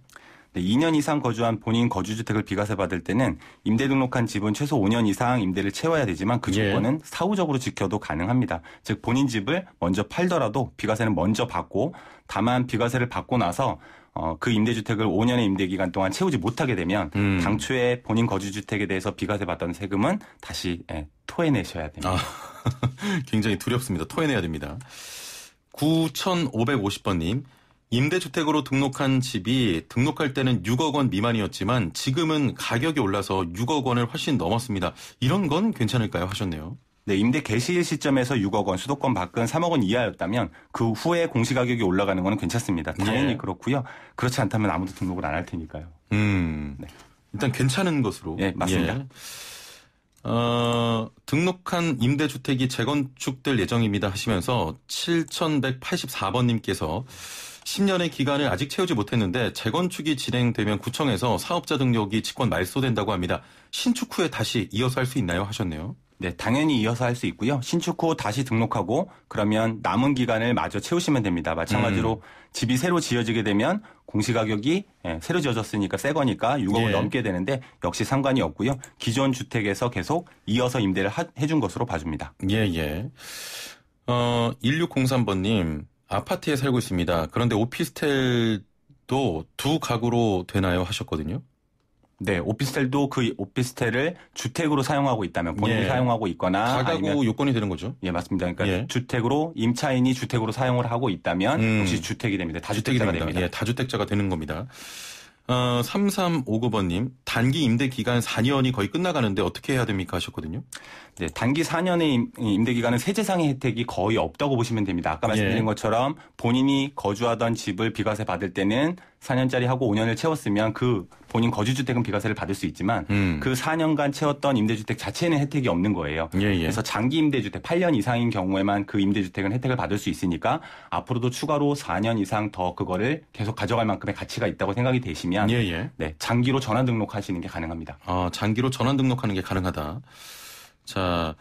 네, 2년 이상 거주한 본인 거주주택을 비과세 받을 때는 임대 등록한 집은 최소 5년 이상 임대를 채워야 되지만 그 조건은 사후적으로 지켜도 가능합니다. 즉 본인 집을 먼저 팔더라도 비과세는 먼저 받고 다만 비과세를 받고 나서 그 임대주택을 5년의 임대기간 동안 채우지 못하게 되면 당초에 본인 거주주택에 대해서 비과세 받던 세금은 다시 토해내셔야 됩니다. 굉장히 두렵습니다. 토해내야 됩니다. 9550번님. 임대주택으로 등록한 집이 등록할 때는 6억 원 미만이었지만 지금은 가격이 올라서 6억 원을 훨씬 넘었습니다. 이런 건 괜찮을까요? 하셨네요. 네, 임대 개시 시점에서 6억 원, 수도권 밖은 3억 원 이하였다면 그 후에 공시가격이 올라가는 건 괜찮습니다. 당연히 그렇고요. 그렇지 않다면 아무도 등록을 안 할 테니까요. 네. 일단 괜찮은 것으로. 네, 맞습니다. 등록한 임대주택이 재건축될 예정입니다 하시면서 7184번님께서 10년의 기간을 아직 채우지 못했는데 재건축이 진행되면 구청에서 사업자 등록이 직권 말소된다고 합니다. 신축 후에 다시 이어서 할 수 있나요? 하셨네요. 네, 당연히 이어서 할 수 있고요. 신축 후 다시 등록하고 그러면 남은 기간을 마저 채우시면 됩니다. 마찬가지로 집이 새로 지어지게 되면 공시가격이 새로 지어졌으니까 새 거니까 6억을 넘게 되는데 역시 상관이 없고요. 기존 주택에서 계속 이어서 임대를 해준 것으로 봐줍니다. 1603번님. 아파트에 살고 있습니다. 그런데 오피스텔도 두 가구로 되나요? 하셨거든요. 네, 오피스텔도 그 오피스텔을 주택으로 사용하고 있다면 본인이 사용하고 있거나 다가구 아니면 요건이 되는 거죠. 예, 맞습니다. 그러니까 주택으로 임차인이 주택으로 사용을 하고 있다면 역시 주택이 됩니다. 다주택자가 됩니다. 예, 다주택자가 되는 겁니다. 3359번님, 단기 임대 기간 4년이 거의 끝나가는데 어떻게 해야 됩니까? 하셨거든요. 네, 단기 4년의 임대 기간은 세제상의 혜택이 거의 없다고 보시면 됩니다. 아까 말씀드린 것처럼 본인이 거주하던 집을 비과세 받을 때는 4년짜리 하고 5년을 채웠으면 그 본인 거주주택은 비과세를 받을 수 있지만 그 4년간 채웠던 임대주택 자체에는 혜택이 없는 거예요. 그래서 장기 임대주택 8년 이상인 경우에만 그 임대주택은 혜택을 받을 수 있으니까 앞으로도 추가로 4년 이상 더 그거를 계속 가져갈 만큼의 가치가 있다고 생각이 되시면 네, 장기로 전환 등록하시는 게 가능합니다. 장기로 전환 등록하는 게 가능하다. 자,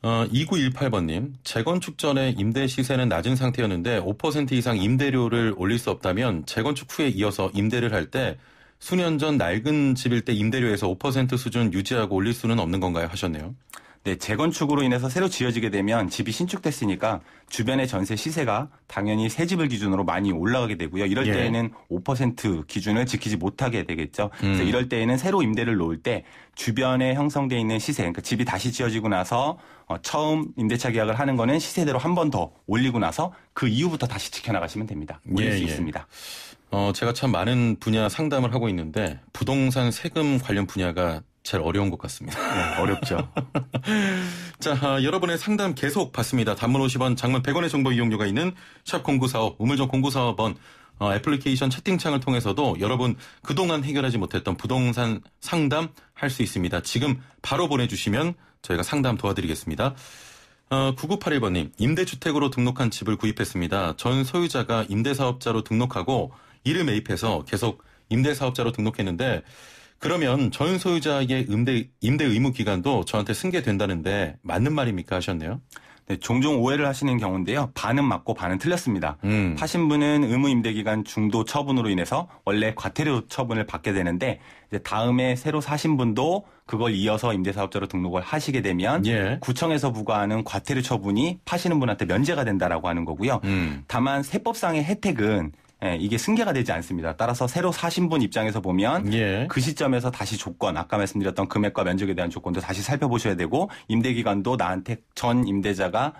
2918번님, 재건축 전에 임대 시세는 낮은 상태였는데 5% 이상 임대료를 올릴 수 없다면 재건축 후에 이어서 임대를 할 때 수년 전 낡은 집일 때 임대료에서 5% 수준 유지하고 올릴 수는 없는 건가요? 하셨네요. 네, 재건축으로 인해서 새로 지어지게 되면 집이 신축됐으니까 주변의 전세 시세가 당연히 새 집을 기준으로 많이 올라가게 되고요. 이럴 때에는 5% 기준을 지키지 못하게 되겠죠. 그래서 이럴 때에는 새로 임대를 놓을 때 주변에 형성돼 있는 시세, 그러니까 집이 다시 지어지고 나서 처음 임대차 계약을 하는 거는 시세대로 한 번 더 올리고 나서 그 이후부터 다시 지켜나가시면 됩니다. 올릴 수 있습니다. 제가 참 많은 분야 상담을 하고 있는데 부동산 세금 관련 분야가 제일 어려운 것 같습니다. 네, 어렵죠. 자, 여러분의 상담 계속 받습니다. 단문 50원, 장문 100원의 정보 이용료가 있는 샵 0945, 우물정 0945번 애플리케이션 채팅창을 통해서도 여러분 그동안 해결하지 못했던 부동산 상담 할 수 있습니다. 지금 바로 보내주시면 저희가 상담 도와드리겠습니다. 9981번님, 임대주택으로 등록한 집을 구입했습니다. 전 소유자가 임대사업자로 등록하고 이를 매입해서 계속 임대사업자로 등록했는데 그러면 전 소유자의 임대 의무 기간도 저한테 승계된다는데 맞는 말입니까? 하셨네요. 네, 종종 오해를 하시는 경우인데요. 반은 맞고 반은 틀렸습니다. 파신 분은 의무 임대 기간 중도 처분으로 인해서 원래 과태료 처분을 받게 되는데 이제 다음에 새로 사신 분도 그걸 이어서 임대사업자로 등록을 하시게 되면 구청에서 부과하는 과태료 처분이 파시는 분한테 면제가 된다라고 하는 거고요. 다만 세법상의 혜택은 이게 승계가 되지 않습니다. 따라서 새로 사신 분 입장에서 보면 그 시점에서 다시 조건, 아까 말씀드렸던 금액과 면적에 대한 조건도 다시 살펴보셔야 되고 임대기간도 나한테 전 임대자가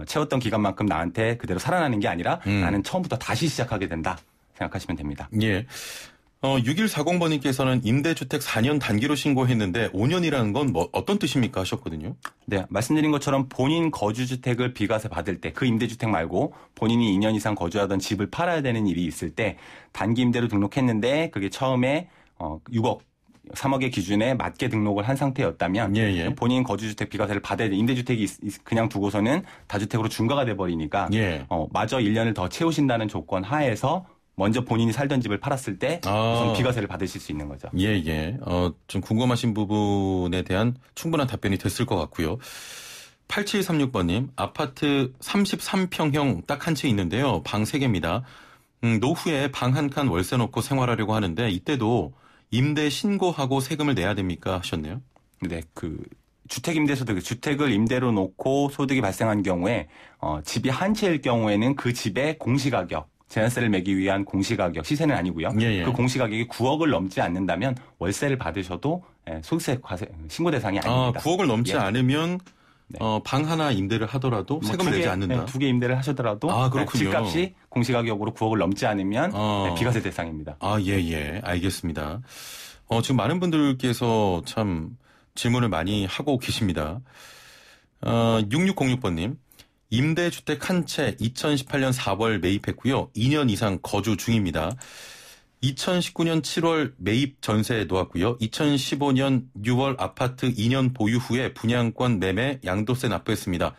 채웠던 기간만큼 나한테 그대로 살아나는 게 아니라 나는 처음부터 다시 시작하게 된다 생각하시면 됩니다. 6140번님께서는 임대주택 4년 단기로 신고했는데 5년이라는 건 어떤 뜻입니까? 하셨거든요. 네, 말씀드린 것처럼 본인 거주주택을 비과세 받을 때 그 임대주택 말고 본인이 2년 이상 거주하던 집을 팔아야 되는 일이 있을 때 단기 임대로 등록했는데 그게 처음에 6억 3억의 기준에 맞게 등록을 한 상태였다면 본인 거주주택 비과세를 받아야 돼. 임대주택이 그냥 두고서는 다주택으로 중과가 돼버리니까 마저 1년을 더 채우신다는 조건 하에서 먼저 본인이 살던 집을 팔았을 때 우선 비과세를 받으실 수 있는 거죠. 좀 궁금하신 부분에 대한 충분한 답변이 됐을 것 같고요. 8736번님, 아파트 33평형 딱 한 채 있는데요. 방 3개입니다. 노후에 방 한 칸 월세 놓고 생활하려고 하는데 이때도 임대 신고하고 세금을 내야 됩니까? 하셨네요. 네, 주택임대소득, 주택을 임대로 놓고 소득이 발생한 경우에 집이 한 채일 경우에는 그 집의 공시가격, 제한세를 매기 위한 공시가격, 시세는 아니고요. 그 공시가격이 9억을 넘지 않는다면 월세를 받으셔도 소득세 신고 대상이 아닙니다. 9억을 넘지 않으면 방 하나 임대를 하더라도 세금을 내지 않는다. 2개 임대를 하셔더라도 그렇군요. 집값이 공시가격으로 9억을 넘지 않으면 비과세 대상입니다. 알겠습니다. 지금 많은 분들께서 참 질문을 많이 하고 계십니다. 6606번님. 임대주택 한 채 2018년 4월 매입했고요. 2년 이상 거주 중입니다. 2019년 7월 매입 전세에 놓았고요. 2015년 6월 아파트 2년 보유 후에 분양권 매매 양도세 납부했습니다.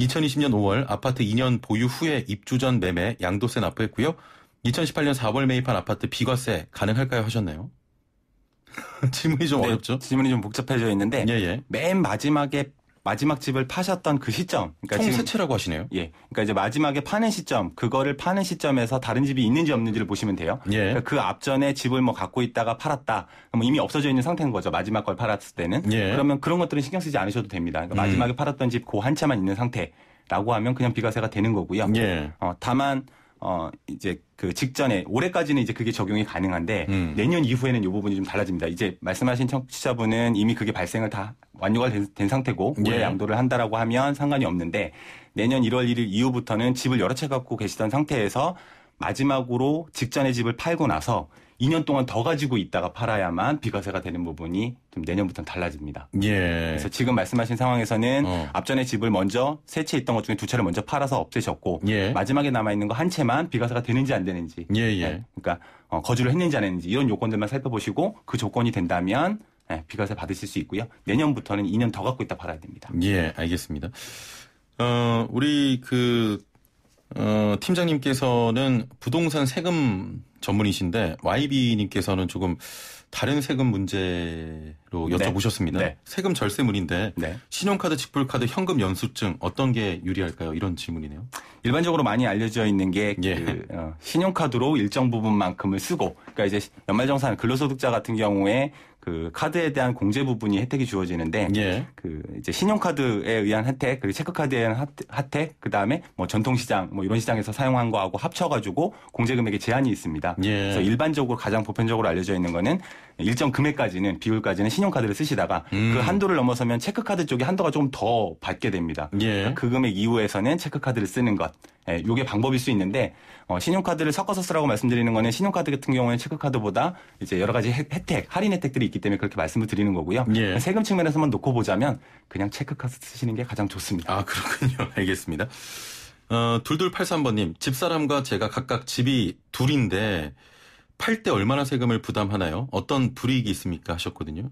2020년 5월 아파트 2년 보유 후에 입주 전 매매 양도세 납부했고요. 2018년 4월 매입한 아파트 비과세 가능할까요? 하셨나요? 질문이 좀 어렵죠? 질문이 좀 복잡해져 있는데 맨 마지막 집을 파셨던 그 시점. 그러니까 총 세 채라고 하시네요. 그러니까 이제 마지막에 파는 시점, 그거를 파는 시점에서 다른 집이 있는지 없는지를 보시면 돼요. 그러니까 그 앞전에 집을 갖고 있다가 팔았다. 그럼 이미 없어져 있는 상태인 거죠. 마지막 걸 팔았을 때는. 그러면 그런 것들은 신경 쓰지 않으셔도 됩니다. 그러니까 마지막에 팔았던 집 그 한 채만 있는 상태라고 하면 그냥 비과세가 되는 거고요. 다만 이제 그 직전에 올해까지는 이제 그게 적용이 가능한데 내년 이후에는 이 부분이 좀 달라집니다. 이제 말씀하신 청취자분은 이미 그게 발생을 다 완료가 된 상태고 올해 양도를 한다라고 하면 상관이 없는데 내년 1월 1일 이후부터는 집을 여러 채 갖고 계시던 상태에서 마지막으로 직전에 집을 팔고 나서 2년 동안 더 가지고 있다가 팔아야만 비과세가 되는 부분이 좀 내년부터는 달라집니다. 그래서 지금 말씀하신 상황에서는 앞전에 집을 먼저 세 채 있던 것 중에 두 채를 먼저 팔아서 없애셨고 마지막에 남아있는 거 한 채만 비과세가 되는지 안 되는지 그러니까 거주를 했는지 안 했는지 이런 요건들만 살펴보시고 그 조건이 된다면 비과세 받으실 수 있고요. 내년부터는 2년 더 갖고 있다 팔아야 됩니다. 알겠습니다. 우리 팀장님께서는 부동산 세금 전문이신데 YB님께서는 조금 다른 세금 문제로 여쭤보셨습니다. 네. 세금 절세문인데 네. 신용카드, 직불카드, 현금 연수증 어떤 게 유리할까요? 이런 질문이네요. 일반적으로 많이 알려져 있는 게 예. 신용카드로 일정 부분만큼을 쓰고, 그러니까 이제 연말정산 근로소득자 같은 경우에 그 카드에 대한 공제 부분이 혜택이 주어지는데, 예. 그 이제 신용카드에 의한 혜택, 그리고 체크카드에 의한 혜택, 그 다음에 뭐 전통시장, 뭐 이런 시장에서 사용한 거하고 합쳐가지고 공제 금액에 제한이 있습니다. 예. 그래서 일반적으로 가장 보편적으로 알려져 있는 거는 일정 금액까지는, 비율까지는 신용카드를 쓰시다가 그 한도를 넘어서면 체크카드 쪽에 한도가 조금 더 받게 됩니다. 예. 그 금액 이후에서는 체크카드를 쓰는 것. 예, 요게 방법일 수 있는데, 신용카드를 섞어서 쓰라고 말씀드리는 거는 신용카드 같은 경우에는 체크카드보다 이제 여러 가지 혜택, 할인 혜택들이 있기 때문에 그렇게 말씀을 드리는 거고요. 예. 세금 측면에서만 놓고 보자면 그냥 체크카드 쓰시는 게 가장 좋습니다. 아, 그렇군요. 알겠습니다. 2283번님, 집사람과 제가 각각 집이 둘인데 팔 때 얼마나 세금을 부담하나요? 어떤 불이익이 있습니까? 하셨거든요.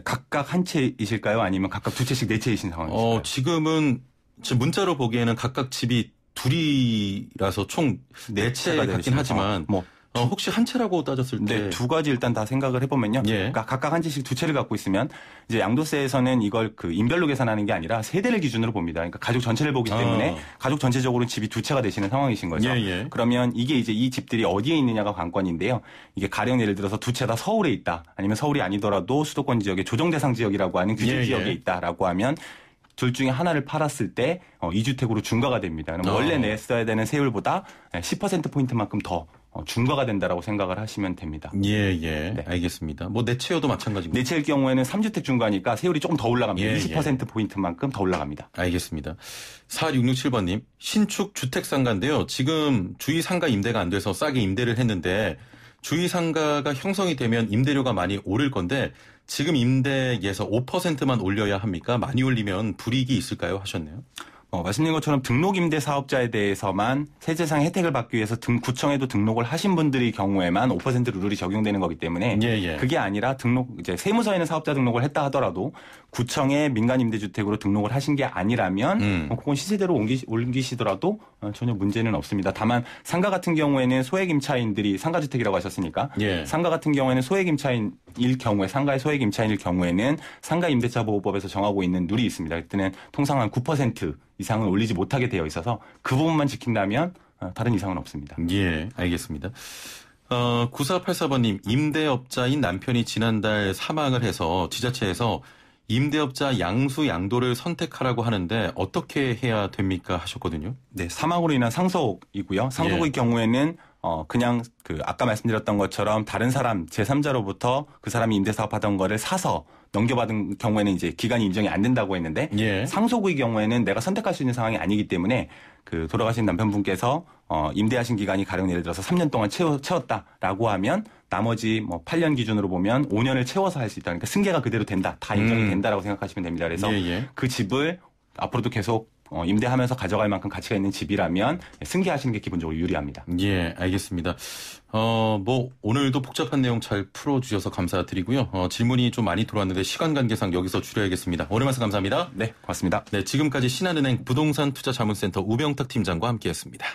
각각 한 채이실까요? 아니면 각각 두 채씩 네 채이신 상황이실까요? 지금은 문자로 보기에는 각각 집이 둘이라서 총 네 채 같긴 하지만 혹시 한 채라고 따졌을 때 네, 두 가지 일단 다 생각을 해보면요. 예. 그러니까 각각 한 채씩 두 채를 갖고 있으면 이제 양도세에서는 이걸 그 인별로 계산하는 게 아니라 세대를 기준으로 봅니다. 그러니까 가족 전체를 보기 때문에 가족 전체적으로 집이 두 채가 되시는 상황이신 거죠. 예. 그러면 이게 이제 이 집들이 어디에 있느냐가 관건인데요. 이게 가령 예를 들어서 두 채 다 서울에 있다. 아니면 서울이 아니더라도 수도권 지역에 조정 대상 지역이라고 하는 규제 지역에 있다라고 하면 둘 중에 하나를 팔았을 때 2주택으로 중과가 됩니다. 그럼 원래 냈어야 되는 세율보다 10%포인트만큼 더 중과가 된다라고 생각을 하시면 됩니다. 예. 네. 알겠습니다. 뭐 내 채여도 마찬가지고. 내 채일 경우에는 3주택 중과니까 세율이 조금 더 올라갑니다. 예. 20%포인트만큼 더 올라갑니다. 알겠습니다. 4667번님, 신축 주택상가인데요. 지금 주위상가 임대가 안 돼서 싸게 임대를 했는데 주위상가가 형성이 되면 임대료가 많이 오를 건데 지금 임대에서 5%만 올려야 합니까? 많이 올리면 불이익이 있을까요? 하셨네요. 말씀드린 것처럼 등록임대 사업자에 대해서만 세제상 혜택을 받기 위해서 구청에도 등록을 하신 분들의 경우에만 5% 룰이 적용되는 거기 때문에 그게 아니라 이제 세무서에는 사업자 등록을 했다 하더라도 구청에 민간임대주택으로 등록을 하신 게 아니라면 그건 시세대로 옮기시더라도 전혀 문제는 없습니다. 다만 상가 같은 경우에는 소액임차인들이 상가주택이라고 하셨으니까 상가 같은 경우에는 소액임차인일 경우에 상가의 소액임차인일 경우에는 상가임대차보호법에서 정하고 있는 룰이 있습니다. 그때는 통상 한 9% 이상은 올리지 못하게 되어 있어서 그 부분만 지킨다면 다른 이상은 없습니다. 예, 알겠습니다. 9484번님, 임대업자인 남편이 지난달 사망을 해서 지자체에서 임대업자 양수 양도를 선택하라고 하는데 어떻게 해야 됩니까? 하셨거든요. 네, 사망으로 인한 상속이고요. 상속의 경우에는 그냥 아까 말씀드렸던 것처럼 다른 사람 제3자로부터 그 사람이 임대사업하던 거를 사서 넘겨받은 경우에는 이제 기간이 인정이 안 된다고 했는데 상속의 경우에는 내가 선택할 수 있는 상황이 아니기 때문에 그 돌아가신 남편분께서 임대하신 기간이 가령 예를 들어서 3년 동안 채웠다라고 하면 나머지 뭐 8년 기준으로 보면 5년을 채워서 할 수 있다. 그러니까 승계가 그대로 된다. 다 인정이 된다라고 생각하시면 됩니다. 그래서 그 집을 앞으로도 계속 임대하면서 가져갈 만큼 가치가 있는 집이라면 승계하시는 게 기본적으로 유리합니다. 예, 알겠습니다. 오늘도 복잡한 내용 잘 풀어주셔서 감사드리고요. 질문이 좀 많이 들어왔는데 시간 관계상 여기서 줄여야겠습니다. 오늘 말씀 감사합니다. 네, 고맙습니다. 네, 지금까지 신한은행 부동산투자자문센터 우병탁 팀장과 함께했습니다.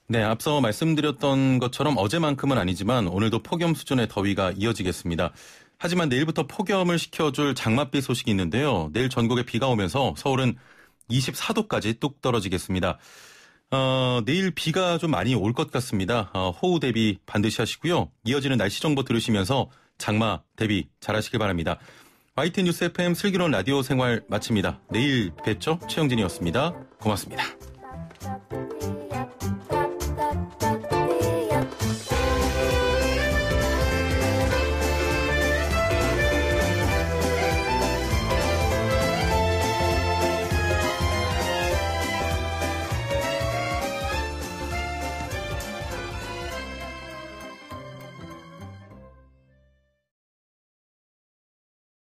네, 앞서 말씀드렸던 것처럼 어제만큼은 아니지만 오늘도 폭염 수준의 더위가 이어지겠습니다. 하지만 내일부터 폭염을 식혀줄 장맛비 소식이 있는데요. 내일 전국에 비가 오면서 서울은 24도까지 뚝 떨어지겠습니다. 내일 비가 좀 많이 올 것 같습니다. 호우 대비 반드시 하시고요. 이어지는 날씨 정보 들으시면서 장마 대비 잘하시길 바랍니다. YTN 뉴스 FM 슬기로운 라디오 생활 마칩니다. 내일 뵙죠. 최영진이었습니다. 고맙습니다.